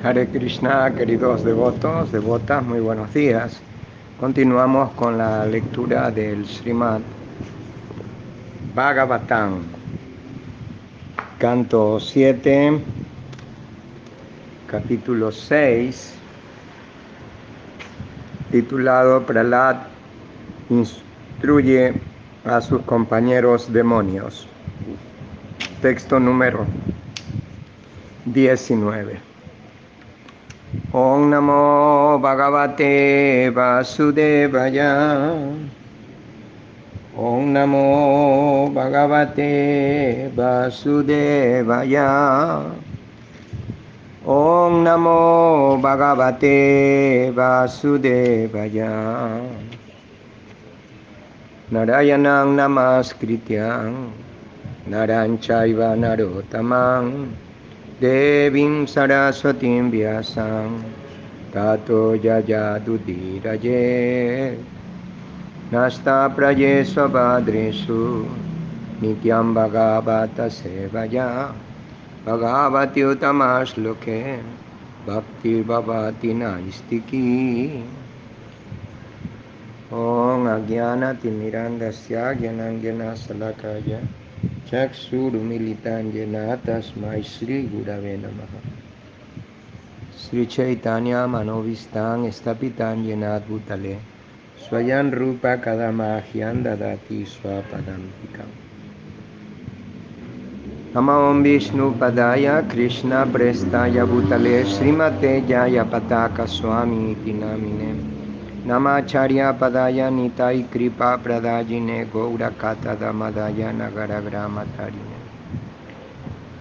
Hare Krishna, queridos devotos, devotas, muy buenos días. Continuamos con la lectura del Srimad Bhagavatam, canto 7, capítulo 6, titulado Prahlad instruye a sus compañeros demonios. Texto número 19. Om Namo Bhagavate Vasudevaya. Om Namo Bhagavate Vasudevaya. Om Namo Bhagavate Vasudevaya. Narayanang Namaskrityang Naran Chaiva Narottamang Devim Saraswatim Vyasam Tato Yayadudiraye Nasta Praye Svabhadreshu Nityam Bhagavata Sevaya Bhagavati Utamashloke Bhakti Bhavati Naistiki. Om Agyana Timirandasya Gyanangyana Salakaya Chaksurumilitanjana Tasmai Shri Gurave Namaha. Sri Chaitanya Manovistan Estapitan Yenad Bhutale Swayan Rupa Kadamahyam Dadati Swapadantikam. Nama Om Vishnu Padaya Krishna Prestaya Bhutale Srimate Jaya Pataka Swami Iti Namine Namacharya Padaya Nitai Kripa Pradajine Gaura Kata Damadaya Nagara Gramatarine.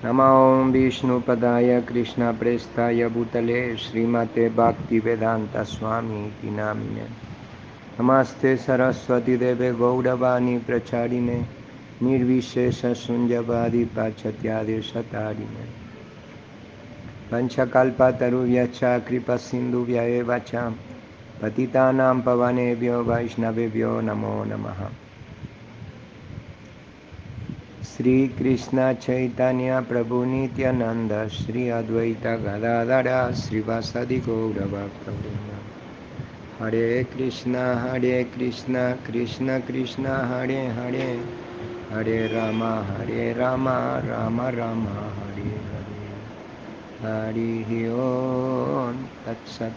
Nama Om Vishnu Padaya Krishna Prestaya Bhutale Srimate Bhakti Vedanta Swami Iti Namine Namaste Saraswati Deve Gauravani Pracharine Nirvishesha Sunyavadi Pachatyade Satarine Panchakalpa Taruvyacha Kripa Sindhuvya Evacha Patitanam Pavanebhyo Vaishnavebhyo Namo Namaha. Sri Krishna Chaitanya Prabhu Nityananda Sri Advaita Gadadara Sri Vasadi Gaura Bhaktavrinda. Hare Krishna Krishna Krishna Hare Hare Hare Rama Rama Rama Hare Hare. Hari Om Tat Sat.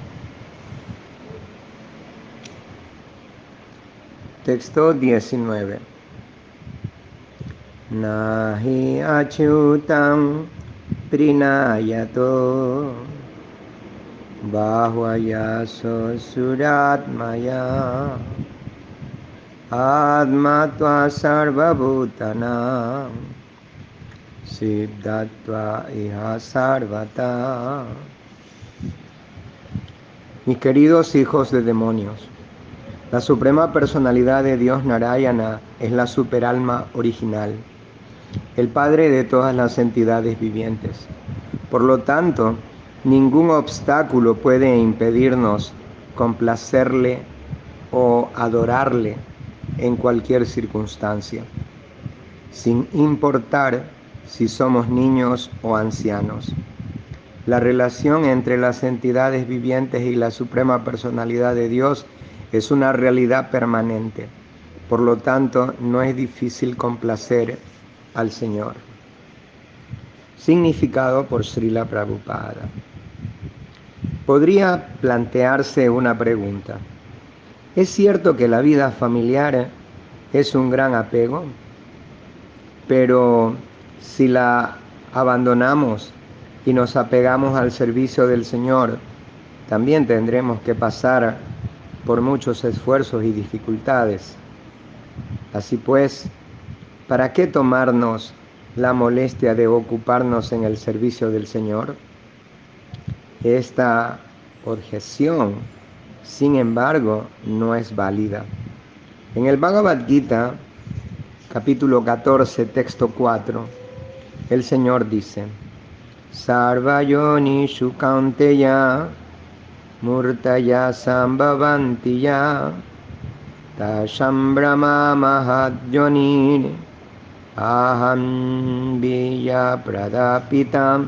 Texto 19. Nahi achyutam prinayato bahvayaso suratmaya atmatva sarvabhutana siddhatva iha sarvata. Mis queridos hijos de demonios, la suprema personalidad de Dios Narayana es la superalma original, el Padre de todas las entidades vivientes. Por lo tanto, ningún obstáculo puede impedirnos complacerle o adorarle en cualquier circunstancia, sin importar si somos niños o ancianos. La relación entre las entidades vivientes y la suprema personalidad de Dios es una realidad permanente. Por lo tanto, no es difícil complacer al Señor. Significado por Srila Prabhupada. Podría plantearse una pregunta. ¿Es cierto que la vida familiar es un gran apego? Pero si la abandonamos y nos apegamos al servicio del Señor, también tendremos que pasar por muchos esfuerzos y dificultades. Así pues, ¿para qué tomarnos la molestia de ocuparnos en el servicio del Señor? Esta objeción, sin embargo, no es válida. En el Bhagavad Gita, capítulo 14, texto 4, el Señor dice: Sarva yonishu kaunteya murtaya sambhavanti ya tasham brahma mahat yonir aham bija pradapitam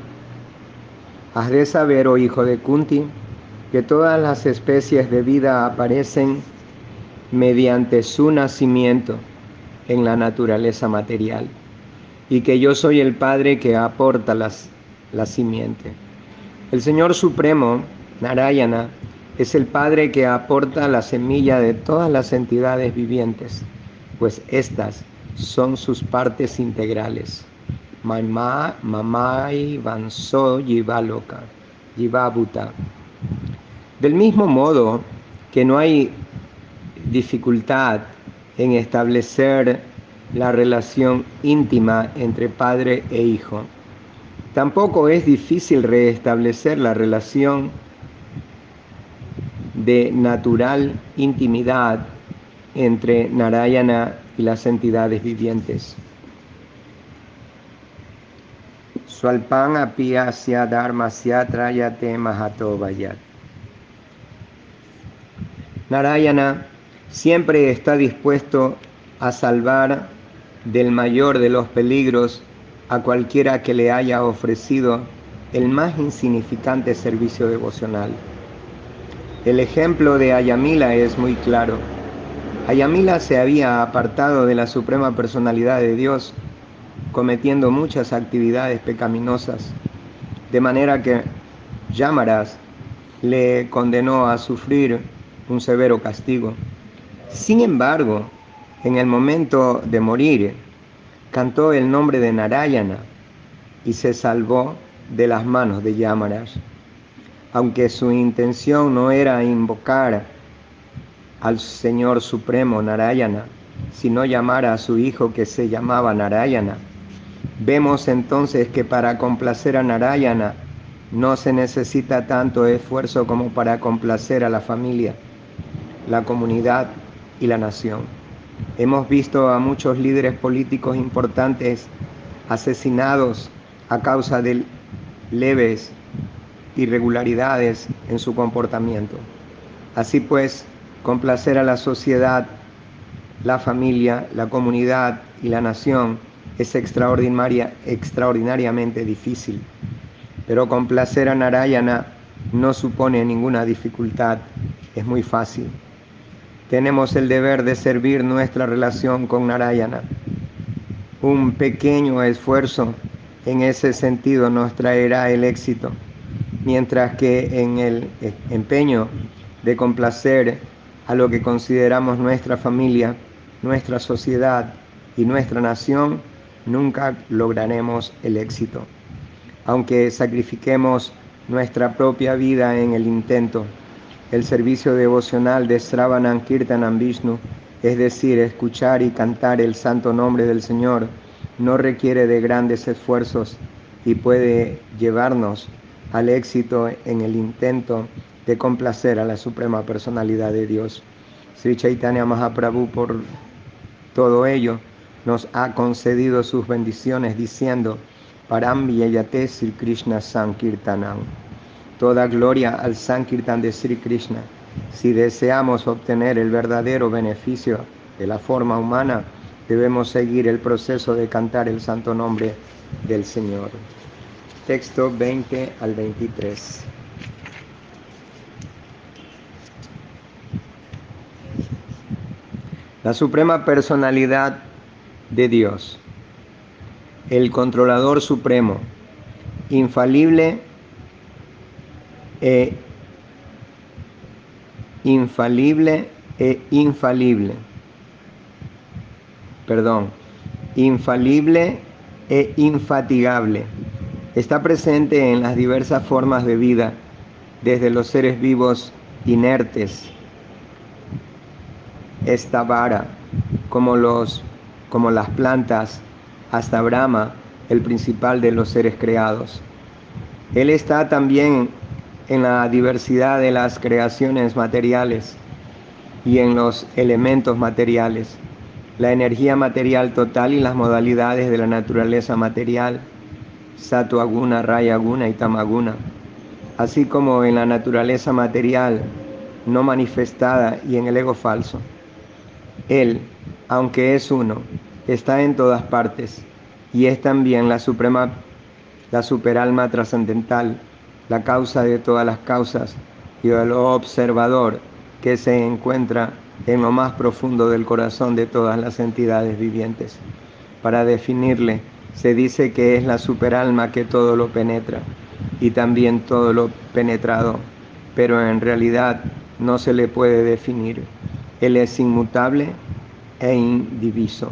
Has de saber, oh hijo de Kunti, que todas las especies de vida aparecen mediante su nacimiento en la naturaleza material, y que yo soy el Padre que aporta la simiente. El Señor Supremo, Narayana, es el Padre que aporta la semilla de todas las entidades vivientes, pues éstas son sus partes integrales. Mamai Vanso Jivaloka, Jivabhuta. Del mismo modo que no hay dificultad en establecer la relación íntima entre padre e hijo, tampoco es difícil restablecer la relación de natural intimidad entre Narayana y las entidades vivientes. Swalpan apiyasya dharmasya trayate mahato vayat. Narayana siempre está dispuesto a salvar del mayor de los peligros a cualquiera que le haya ofrecido el más insignificante servicio devocional. El ejemplo de Ayamila es muy claro. Ayamila se había apartado de la Suprema Personalidad de Dios, cometiendo muchas actividades pecaminosas, de manera que Yamaras le condenó a sufrir un severo castigo. Sin embargo, en el momento de morir, cantó el nombre de Narayana y se salvó de las manos de Yamaras. Aunque su intención no era invocar al Señor Supremo Narayana, sino llamar a su hijo que se llamaba Narayana, vemos entonces que para complacer a Narayana no se necesita tanto esfuerzo como para complacer a la familia, la comunidad y la nación. Hemos visto a muchos líderes políticos importantes asesinados a causa de leves irregularidades en su comportamiento. Así pues, complacer a la sociedad, la familia, la comunidad y la nación es extraordinariamente difícil. Pero complacer a Narayana no supone ninguna dificultad, es muy fácil. Tenemos el deber de servir nuestra relación con Narayana. Un pequeño esfuerzo en ese sentido nos traerá el éxito, mientras que en el empeño de complacer a lo que consideramos nuestra familia, nuestra sociedad y nuestra nación, nunca lograremos el éxito. Aunque sacrifiquemos nuestra propia vida en el intento, el servicio devocional de Sravanam Kirtanam Vishnu, es decir, escuchar y cantar el santo nombre del Señor, no requiere de grandes esfuerzos y puede llevarnos al éxito en el intento de complacer a la Suprema Personalidad de Dios. Sri Chaitanya Mahaprabhu, por todo ello, nos ha concedido sus bendiciones diciendo: Param Vyayate Sri Krishna Sankirtanam. Toda gloria al Sankirtan de Sri Krishna. Si deseamos obtener el verdadero beneficio de la forma humana, debemos seguir el proceso de cantar el santo nombre del Señor. Texto 20 al 23. La Suprema Personalidad de Dios, el Controlador Supremo, infalible e infalible, e infatigable. Está presente en las diversas formas de vida, desde los seres vivos inertes, Estavara, como las plantas, hasta Brahma, el principal de los seres creados. Él está también en la diversidad de las creaciones materiales y en los elementos materiales, la energía material total y las modalidades de la naturaleza material, Sattva Guna, Raya Guna y Tamaguna, así como en la naturaleza material no manifestada y en el ego falso. Él, aunque es uno, está en todas partes y es también la superalma trascendental, la causa de todas las causas y el observador que se encuentra en lo más profundo del corazón de todas las entidades vivientes. Para definirle, se dice que es la superalma que todo lo penetra y también todo lo penetrado, pero en realidad no se le puede definir. Él es inmutable e indiviso.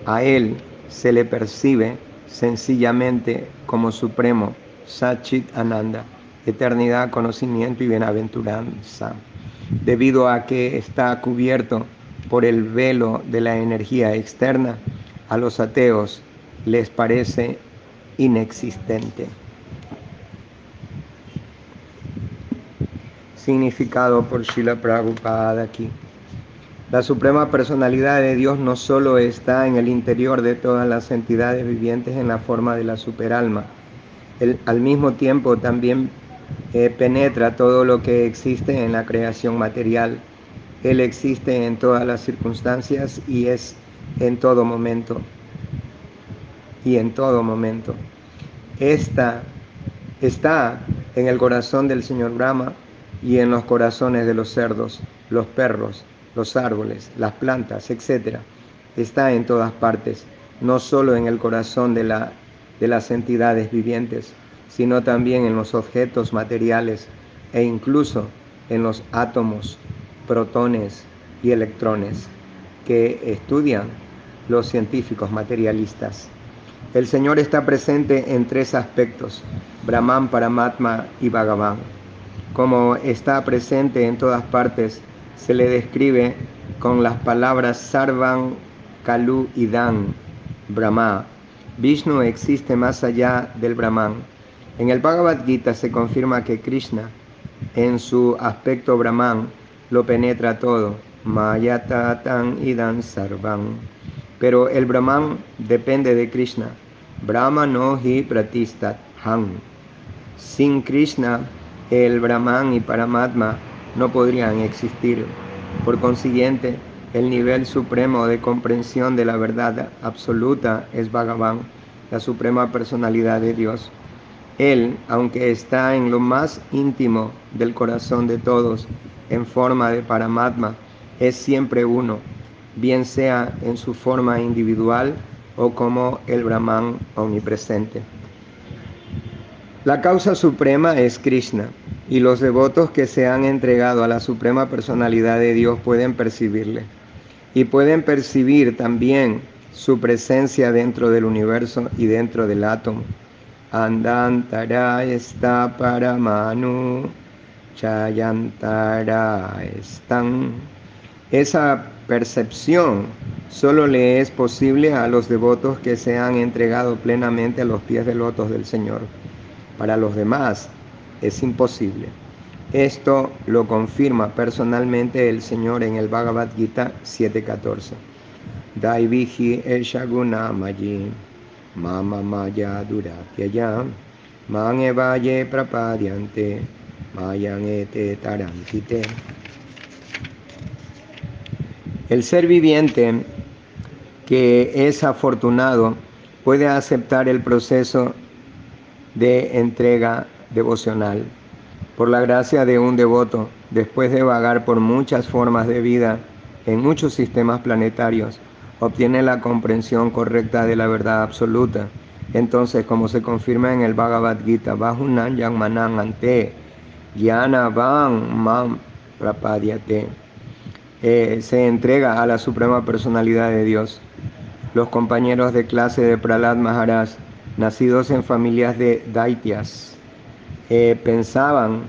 A él se le percibe sencillamente como supremo, Satchit Ananda, eternidad, conocimiento y bienaventuranza, debido a que está cubierto por el velo de la energía externa. A los ateos les parece inexistente. Significado por Srila Prabhupada aquí. La Suprema Personalidad de Dios no solo está en el interior de todas las entidades vivientes en la forma de la superalma, Él al mismo tiempo también penetra todo lo que existe en la creación material. Él existe en todas las circunstancias y es en todo momento. Y en todo momento. Está en el corazón del señor Brahma y en los corazones de los cerdos, los perros, los árboles, las plantas, etc. Está en todas partes, no solo en el corazón de las entidades vivientes, sino también en los objetos materiales e incluso en los átomos, protones y electrones que estudian los científicos materialistas. El Señor está presente en tres aspectos: Brahman, Paramatma y Bhagavan. Como está presente en todas partes, se le describe con las palabras Sarvam Kalu Idam Brahma. Vishnu existe más allá del Brahman. En el Bhagavad Gita se confirma que Krishna, en su aspecto Brahman, lo penetra todo. Mayatatan Idam Sarvam. Pero el Brahman depende de Krishna. Brahma no hi pratistat han. Sin Krishna, el Brahman y Paramatma no podrían existir. Por consiguiente, el nivel supremo de comprensión de la verdad absoluta es Bhagavan, la suprema personalidad de Dios. Él, aunque está en lo más íntimo del corazón de todos, en forma de Paramatma, es siempre uno, bien sea en su forma individual o como el Brahman omnipresente. La causa suprema es Krishna, y los devotos que se han entregado a la suprema personalidad de Dios pueden percibirle, y pueden percibir también su presencia dentro del universo y dentro del átomo. Andantara está paramanu, chayantara están. Esa percepción solo le es posible a los devotos que se han entregado plenamente a los pies del lotos del Señor. Para los demás es imposible. Esto lo confirma personalmente el Señor en el Bhagavad Gita 7.14. Daivihi eshaguna mayi mama maya duratyaya man evaye prapadyante mayan ete tarantite. El ser viviente que es afortunado puede aceptar el proceso de entrega devocional. Por la gracia de un devoto, después de vagar por muchas formas de vida en muchos sistemas planetarios, obtiene la comprensión correcta de la verdad absoluta. Entonces, como se confirma en el Bhagavad Gita, Bahunan Yangmanan Ante Jnana Van Mam Prapadyate, se entrega a la suprema personalidad de Dios. Los compañeros de clase de Prahlad Maharaj, nacidos en familias de Daityas, pensaban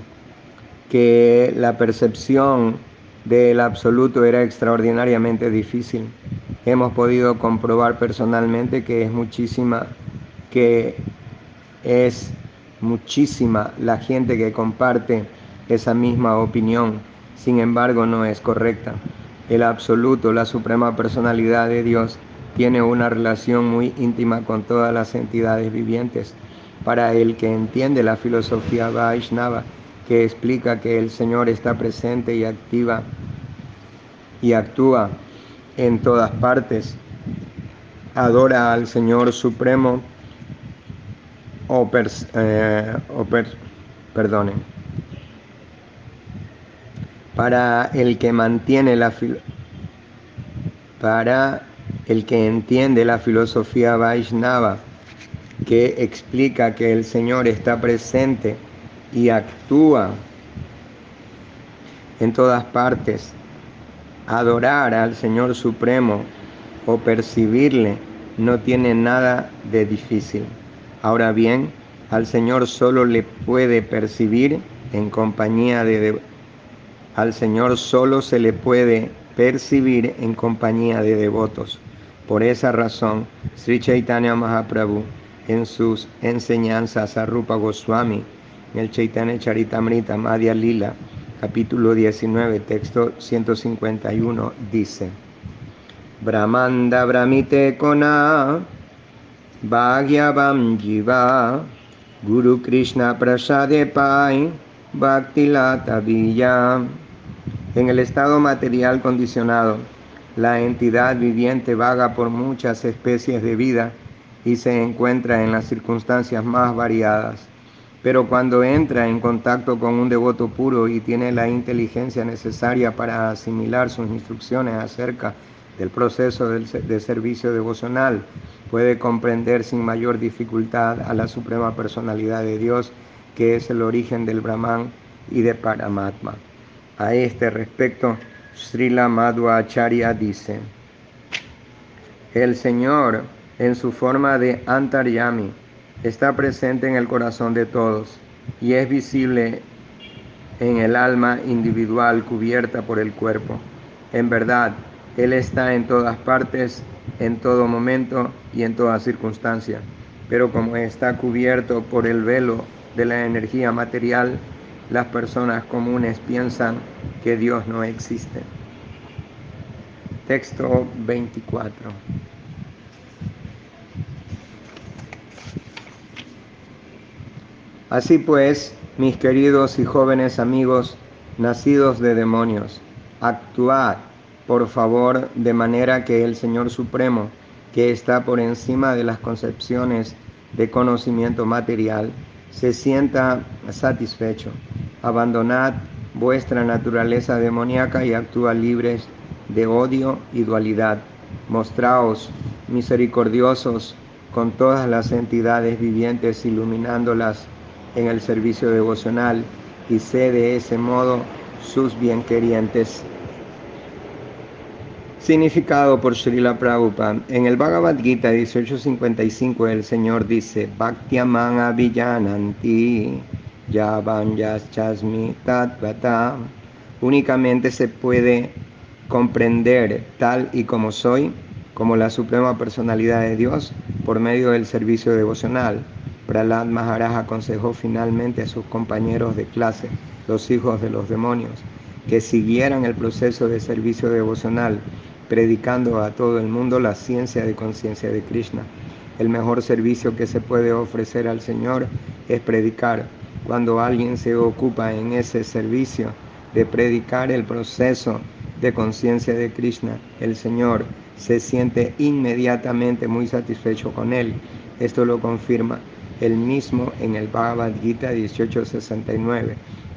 que la percepción del absoluto era extraordinariamente difícil. Hemos podido comprobar personalmente que es muchísima la gente que comparte esa misma opinión. Sin embargo, no es correcta. El absoluto, la suprema personalidad de Dios, tiene una relación muy íntima con todas las entidades vivientes. Para el que entiende la filosofía Vaishnava, que explica que el Señor está presente y actúa en todas partes, adora al Señor Supremo perdonen. Para el que mantiene para el que entiende la filosofía Vaishnava, que explica que el Señor está presente y actúa en todas partes, adorar al Señor Supremo o percibirle no tiene nada de difícil. Ahora bien, al Señor solo le puede percibir en compañía al Señor solo se le puede percibir en compañía de devotos. Por esa razón, Sri Chaitanya Mahaprabhu, en sus enseñanzas a Rupa Goswami, en el Chaitanya Charitamrita Madhya Lila, capítulo 19, texto 151, dice: Brahmanda Brahmite Kona Bhagyavam Jiva Guru Krishna Prasade Pai Bhakti Lata Villa. En el estado material condicionado, la entidad viviente vaga por muchas especies de vida y se encuentra en las circunstancias más variadas. Pero cuando entra en contacto con un devoto puro y tiene la inteligencia necesaria para asimilar sus instrucciones acerca del proceso de servicio devocional, puede comprender sin mayor dificultad a la Suprema Personalidad de Dios, que es el origen del Brahman y de Paramatma. A este respecto, Srila Madhvacharya dice: el Señor, en su forma de Antaryami, está presente en el corazón de todos y es visible en el alma individual cubierta por el cuerpo. En verdad, Él está en todas partes, en todo momento y en toda circunstancia. Pero como está cubierto por el velo de la energía material, las personas comunes piensan que Dios no existe. Texto 24. Así pues, mis queridos y jóvenes amigos, nacidos de demonios, actuad, por favor, de manera que el Señor Supremo, que está por encima de las concepciones de conocimiento material, se sienta satisfecho. Abandonad vuestra naturaleza demoníaca y actúa libres de odio y dualidad. Mostraos misericordiosos con todas las entidades vivientes, iluminándolas en el servicio devocional, y sé de ese modo sus bienquerientes. Significado por Srila Prabhupada. En el Bhagavad Gita 18.55 el Señor dice: Bhaktyamang avijananti yavanyaschasmi tatvata. Únicamente se puede comprender tal y como soy, como la Suprema Personalidad de Dios, por medio del servicio devocional. Prahlad Maharaj aconsejó finalmente a sus compañeros de clase, los hijos de los demonios, que siguieran el proceso de servicio devocional, predicando a todo el mundo la ciencia de conciencia de Krishna. El mejor servicio que se puede ofrecer al Señor es predicar. Cuando alguien se ocupa en ese servicio de predicar el proceso de conciencia de Krishna, el Señor se siente inmediatamente muy satisfecho con él. Esto lo confirma él mismo en el Bhagavad Gita 18.69.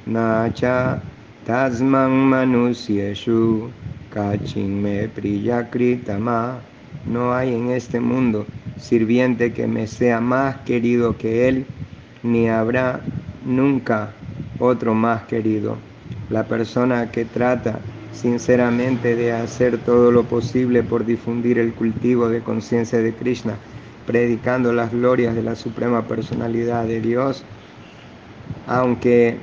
Nacha tasman manusyeshu kachin me priyakritama. No hay en este mundo sirviente que me sea más querido que él, ni habrá nunca otro más querido. La persona que trata sinceramente de hacer todo lo posible por difundir el cultivo de conciencia de Krishna, predicando las glorias de la Suprema Personalidad de Dios, aunque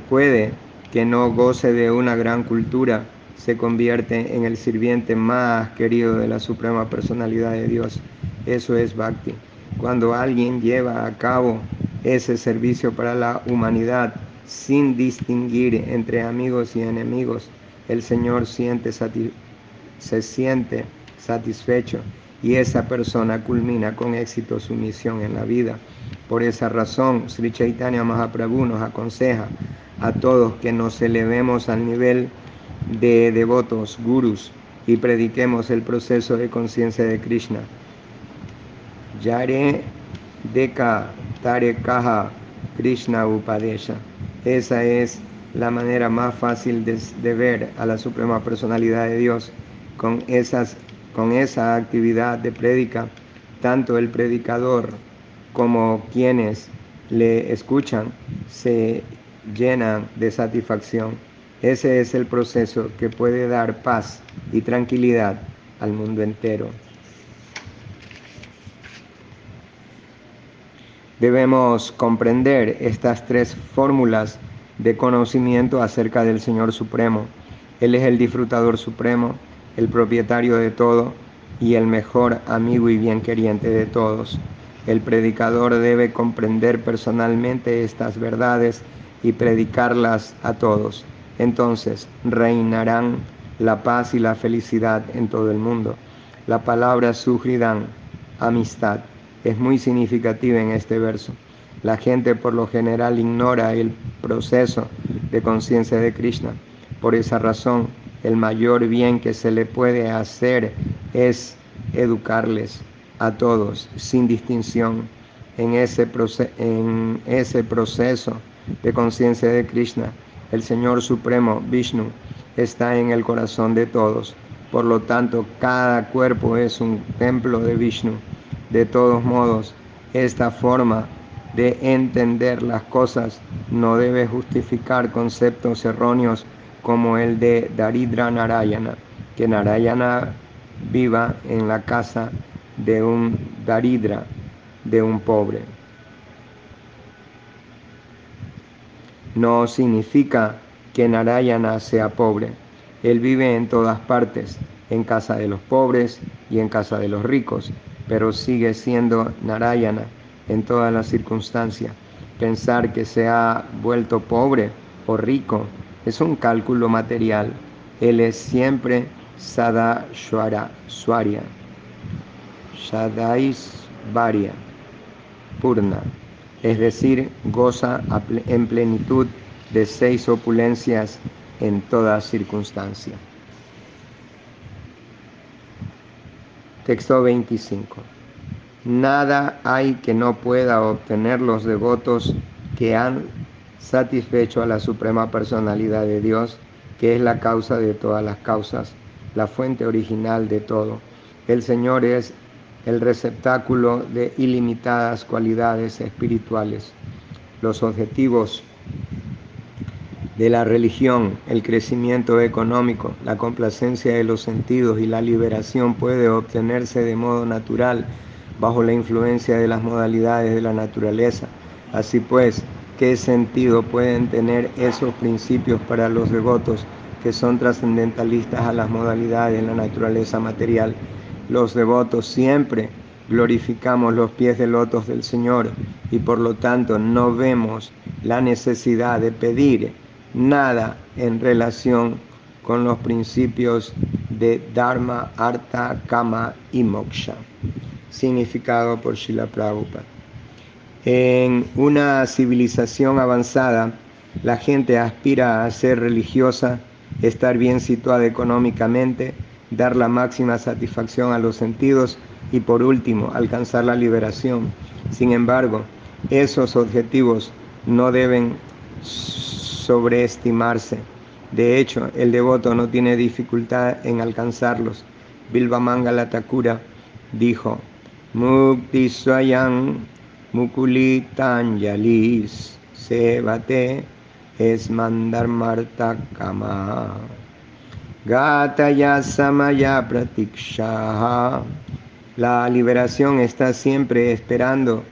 puede que no goce de una gran cultura, se convierte en el sirviente más querido de la Suprema Personalidad de Dios. Eso es Bhakti. Cuando alguien lleva a cabo ese servicio para la humanidad sin distinguir entre amigos y enemigos, el Señor se siente satisfecho y esa persona culmina con éxito su misión en la vida. Por esa razón, Sri Chaitanya Mahaprabhu nos aconseja a todos que nos elevemos al nivel de devotos, gurus, y prediquemos el proceso de conciencia de Krishna. Yare deka tare kaha Krishna Upadesha. Esa es la manera más fácil de ver a la Suprema Personalidad de Dios. Con esa actividad de prédica, tanto el predicador como quienes le escuchan se llenan de satisfacción. Ese es el proceso que puede dar paz y tranquilidad al mundo entero. Debemos comprender estas tres fórmulas de conocimiento acerca del Señor Supremo. Él es el disfrutador supremo, el propietario de todo y el mejor amigo y bien queriente de todos. El predicador debe comprender personalmente estas verdades y predicarlas a todos. Entonces reinarán la paz y la felicidad en todo el mundo. La palabra Suhridam, amistad, es muy significativa en este verso. La gente por lo general ignora el proceso de conciencia de Krishna. Por esa razón, el mayor bien que se le puede hacer es educarles a todos sin distinción en ese proceso de conciencia de Krishna. El Señor Supremo, Vishnu, está en el corazón de todos. Por lo tanto, cada cuerpo es un templo de Vishnu. De todos modos, esta forma de entender las cosas no debe justificar conceptos erróneos como el de Daridra Narayana, que Narayana viva en la casa de un Daridra, de un pobre. No significa que Narayana sea pobre. Él vive en todas partes, en casa de los pobres y en casa de los ricos, pero sigue siendo Narayana en todas las circunstancias. Pensar que se ha vuelto pobre o rico es un cálculo material. Él es siempre Sadashwarya, Sadaisvarya, Purna, es decir, goza en plenitud de 6 opulencias en toda circunstancia. Texto 25. Nada hay que no pueda obtener los devotos que han satisfecho a la Suprema Personalidad de Dios, que es la causa de todas las causas, la fuente original de todo. El Señor es el receptáculo de ilimitadas cualidades espirituales. Los objetivos de la religión, el crecimiento económico, la complacencia de los sentidos y la liberación puede obtenerse de modo natural bajo la influencia de las modalidades de la naturaleza. Así pues, ¿qué sentido pueden tener esos principios para los devotos que son trascendentalistas a las modalidades de la naturaleza material? Los devotos siempre glorificamos los pies de lotos del Señor y por lo tanto no vemos la necesidad de pedir nada en relación con los principios de Dharma, Artha, Kama y Moksha. Significado por Srila Prabhupada. En una civilización avanzada, la gente aspira a ser religiosa, estar bien situada económicamente, dar la máxima satisfacción a los sentidos y por último, alcanzar la liberación. Sin embargo, esos objetivos no deben sobreestimarse. De hecho, el devoto no tiene dificultad en alcanzarlos. Bilvamangala Thakura dijo: Mukti Swayam Mukulitanjalis Sevate Esmandarmarta Kama Gataya Samaya Pratikshaha. La liberación está siempre esperando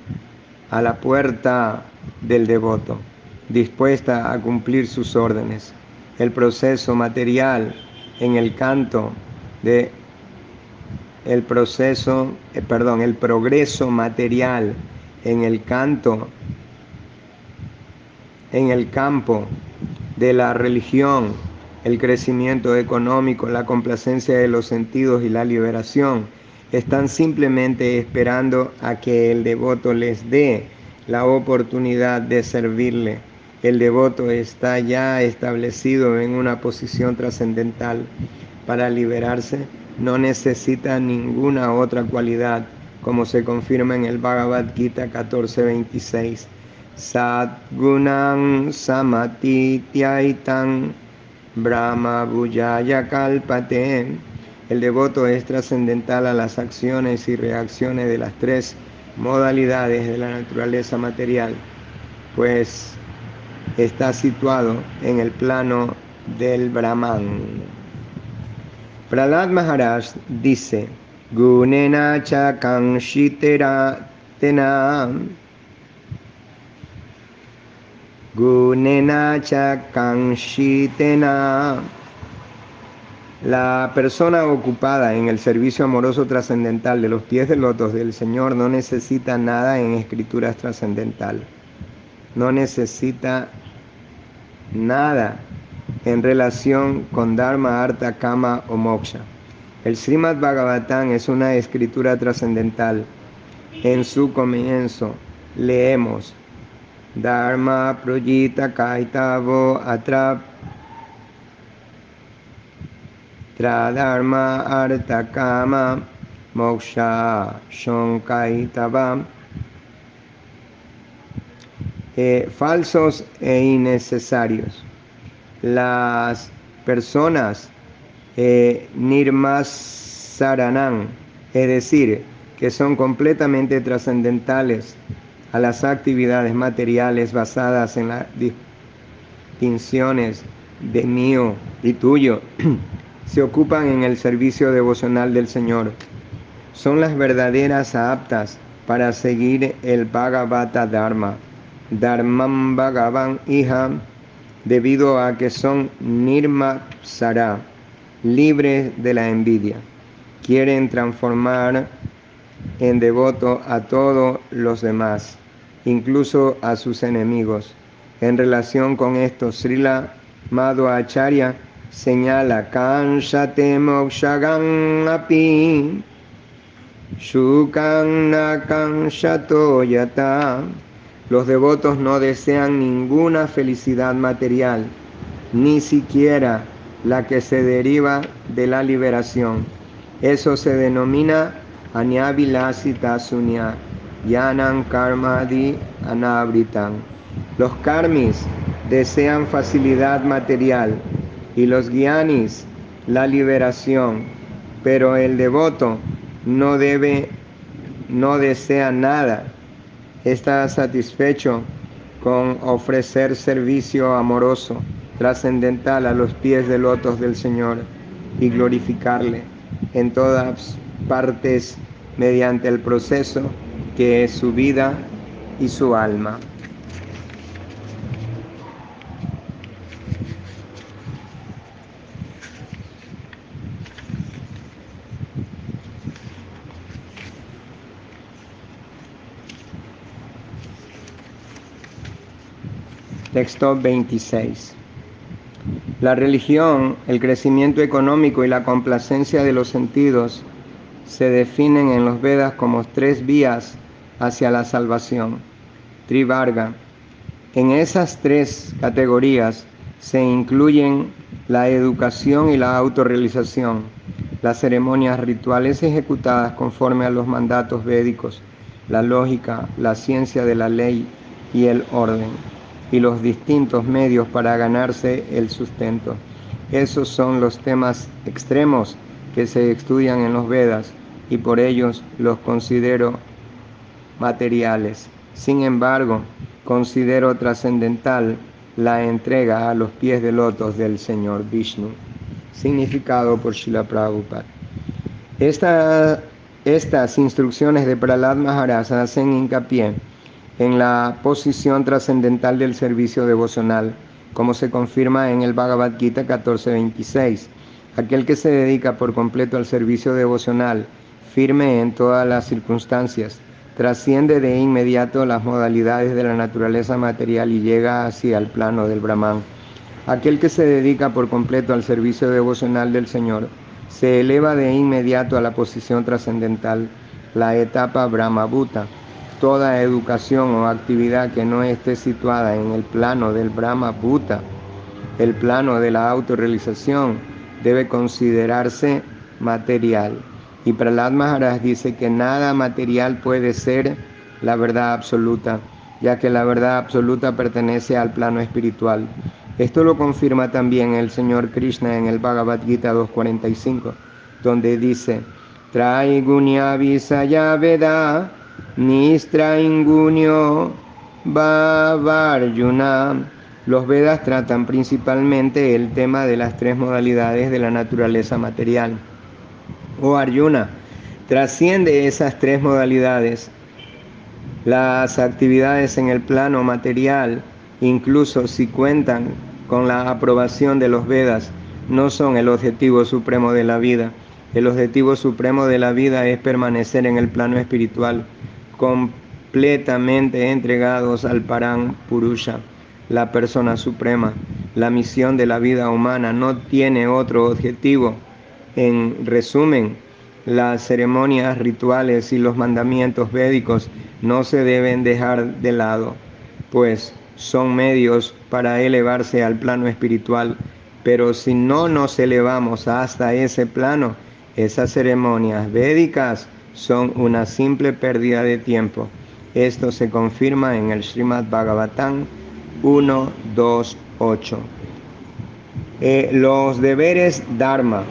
a la puerta del devoto, dispuesta a cumplir sus órdenes. El proceso material en el canto de el progreso material en el campo de la religión, el crecimiento económico, la complacencia de los sentidos y la liberación, están simplemente esperando a que el devoto les dé la oportunidad de servirle. El devoto está ya establecido en una posición trascendental. Para liberarse no necesita ninguna otra cualidad, como se confirma en el Bhagavad Gita 14:26. Satgunam samatityaitam Brahma Bhujaya Kalpate. El devoto es trascendental a las acciones y reacciones de las tres modalidades de la naturaleza material, pues está situado en el plano del Brahman. Prahlad Maharaj dice: Gunena cha kanshitera tena Gunena cha kanshitena. La persona ocupada en el servicio amoroso trascendental de los pies de lotos del Señor no necesita nada en escrituras trascendental. No necesita nada en relación con Dharma, Artha, Kama o Moksha. El Srimad Bhagavatam es una escritura trascendental. En su comienzo leemos Dharma Projita Kaitavo Atra Tradharma Artha Kama Moksha Shonkaitava. Falsos e innecesarios. Las personas nirmasaranam, es decir, que son completamente trascendentales a las actividades materiales basadas en las distinciones de mío y tuyo, se ocupan en el servicio devocional del Señor. Son las verdaderas aptas para seguir el Bhagavata Dharma, Dharmam Bhagavan Iha, debido a que son nirmapsara, libres de la envidia. Quieren transformar en devoto a todos los demás, incluso a sus enemigos. En relación con esto, Srila Madhvacharya señala Kanshate mokshagan api Shukam na kanshato yata. Los devotos no desean ninguna felicidad material, ni siquiera la que se deriva de la liberación. Eso se denomina Anyavilasita Sunya, Yanam Karmadi Anabritam. Los karmis desean facilidad material y los gyanis la liberación, pero el devoto no desea nada. Está satisfecho con ofrecer servicio amoroso, trascendental a los pies de lotos del Señor y glorificarle en todas partes mediante el proceso que es su vida y su alma. Texto 26. La religión, el crecimiento económico y la complacencia de los sentidos se definen en los Vedas como tres vías hacia la salvación. Trivarga. En esas tres categorías se incluyen la educación y la autorrealización, las ceremonias rituales ejecutadas conforme a los mandatos védicos, la lógica, la ciencia de la ley y el orden, y los distintos medios para ganarse el sustento. Esos son los temas extremos que se estudian en los Vedas y por ellos los considero materiales. Sin embargo, considero trascendental la entrega a los pies de lotos del Señor Vishnu. Significado por Srila Prabhupada. Estas instrucciones de Prahlad Maharaj hacen hincapié en la posición trascendental del servicio devocional, como se confirma en el Bhagavad Gita 14:26. Aquel que se dedica por completo al servicio devocional, firme en todas las circunstancias, trasciende de inmediato las modalidades de la naturaleza material y llega hacia el plano del Brahman. Aquel que se dedica por completo al servicio devocional del Señor, se eleva de inmediato a la posición trascendental, la etapa Brahma-bhuta. Toda educación o actividad que no esté situada en el plano del Brahma-bhuta, el plano de la autorrealización, debe considerarse material. Y Prahlad Maharaj dice que nada material puede ser la verdad absoluta. ya que la verdad absoluta pertenece al plano espiritual. Esto lo confirma también el Señor Krishna en el Bhagavad Gita 2.45, donde dice: Traigunya visaya veda nistraingunyo Bhavarjuna. Los Vedas tratan principalmente el tema de las tres modalidades de la naturaleza material. Oh Arjuna, trasciende esas tres modalidades. Las actividades en el plano material, incluso si cuentan con la aprobación de los Vedas, no son el objetivo supremo de la vida. El objetivo supremo de la vida es permanecer en el plano espiritual, completamente entregados al Param Purusha, la persona suprema. La misión de la vida humana no tiene otro objetivo. En resumen, las ceremonias rituales y los mandamientos védicos no se deben dejar de lado, pues son medios para elevarse al plano espiritual. Pero si no nos elevamos hasta ese plano, esas ceremonias védicas son una simple pérdida de tiempo. Esto se confirma en el Srimad Bhagavatam 1.2.8. Los deberes dharma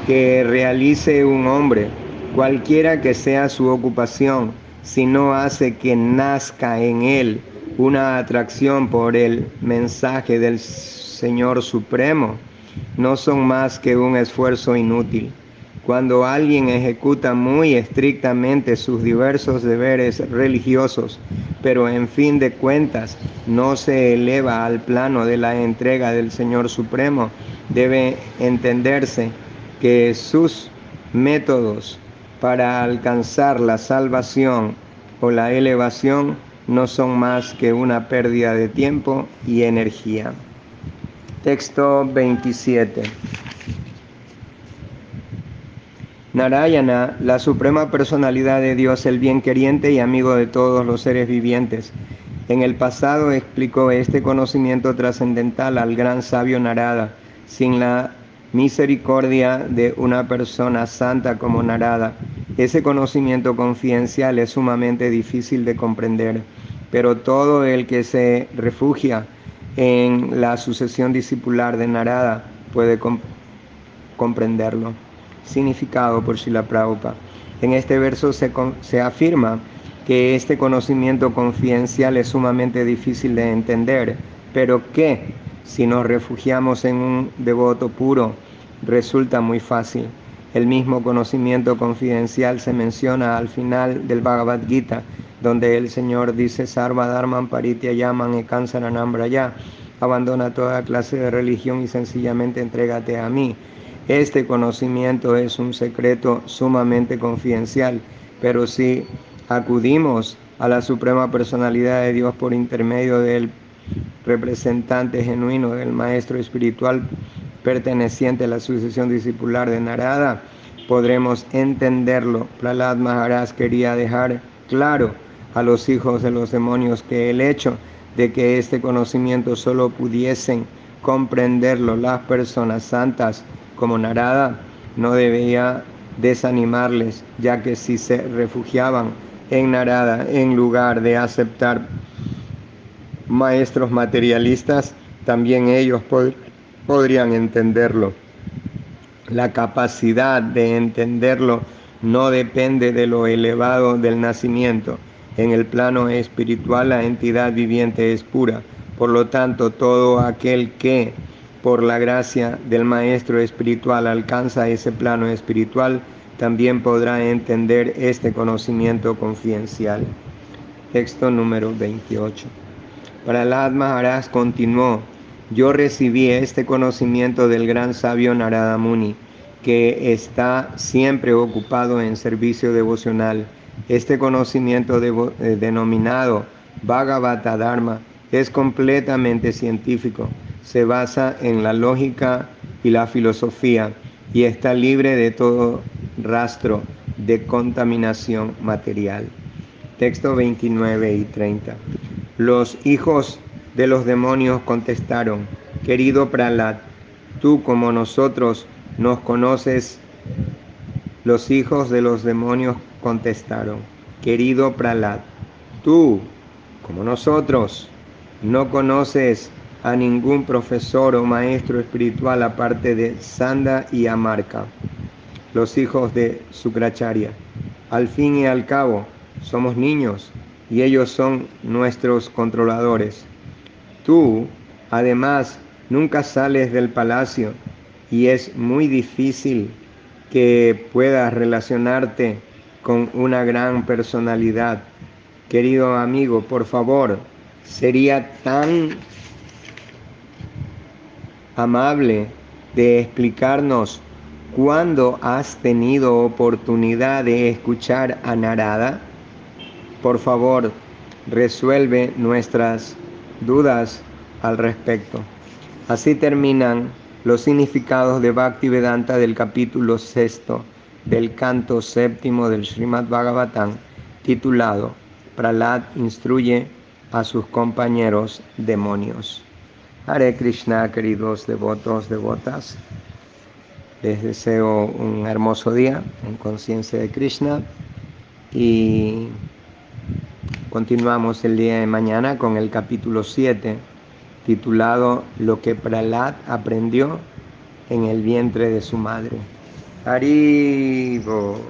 que realice un hombre, cualquiera que sea su ocupación, si no hace que nazca en él una atracción por el mensaje del Señor Supremo, no son más que un esfuerzo inútil. Cuando alguien ejecuta muy estrictamente sus diversos deberes religiosos, pero en fin de cuentas no se eleva al plano de la entrega del Señor Supremo, debe entenderse que sus métodos para alcanzar la salvación o la elevación no son más que una pérdida de tiempo y energía. Texto 27. Narayana, la suprema personalidad de Dios, el bien queriente y amigo de todos los seres vivientes, en el pasado explicó este conocimiento trascendental al gran sabio Narada. Sin la misericordia de una persona santa como Narada, ese conocimiento confidencial es sumamente difícil de comprender, pero todo el que se refugia en la sucesión discipular de Narada puede comprenderlo. Significado por Srila Prabhupada. En este verso se afirma que este conocimiento confidencial es sumamente difícil de entender, pero que si nos refugiamos en un devoto puro, resulta muy fácil. El mismo conocimiento confidencial se menciona al final del Bhagavad Gita, donde el Señor dice: Sarva Dharman Parityayaman Ekansaranam Braya, abandona toda clase de religión y sencillamente entrégate a mí. Este conocimiento es un secreto sumamente confidencial, pero si acudimos a la Suprema Personalidad de Dios por intermedio del representante genuino del Maestro Espiritual perteneciente a la sucesión discipular de Narada, podremos entenderlo. Prahlad Maharaj quería dejar claro a los hijos de los demonios que el hecho de que este conocimiento solo pudiesen comprenderlo las personas santas como Narada no debía desanimarles, ya que si se refugiaban en Narada en lugar de aceptar maestros materialistas, también ellos podrían entenderlo. La capacidad de entenderlo no depende de lo elevado del nacimiento. En el plano espiritual la entidad viviente es pura. Por lo tanto, todo aquel que por la gracia del maestro espiritual alcanza ese plano espiritual, también podrá entender este conocimiento confidencial. Texto número 28. Prahlad Maharaj continuó: yo recibí este conocimiento del gran sabio Narada Muni, que está siempre ocupado en servicio devocional. Este conocimiento denominado Bhagavata Dharma es completamente científico, se basa en la lógica y la filosofía y está libre de todo rastro de contaminación material. Texto 29 y 30. Los hijos de los demonios contestaron: querido Prahlad, tú como nosotros nos conoces. Los hijos de los demonios contestaron: querido Prahlad, tú como nosotros. No conoces a ningún profesor o maestro espiritual aparte de Sanda y Amarca, los hijos de Sukracharya. Al fin y al cabo, somos niños y ellos son nuestros controladores. Tú, además, nunca sales del palacio y es muy difícil que puedas relacionarte con una gran personalidad. Querido amigo, por favor, sería tan amable de explicarnos cuándo has tenido oportunidad de escuchar a Narada. Por favor, resuelve nuestras dudas al respecto. Así terminan los significados de Bhaktivedanta del capítulo 6 del canto 7 del Srimad Bhagavatam, titulado Prahlad instruye a sus compañeros demonios. Hare Krishna, queridos devotos, devotas. Les deseo un hermoso día en conciencia de Krishna y continuamos el día de mañana con el capítulo 7, titulado Lo que Prahlad aprendió en el vientre de su madre. Haribo.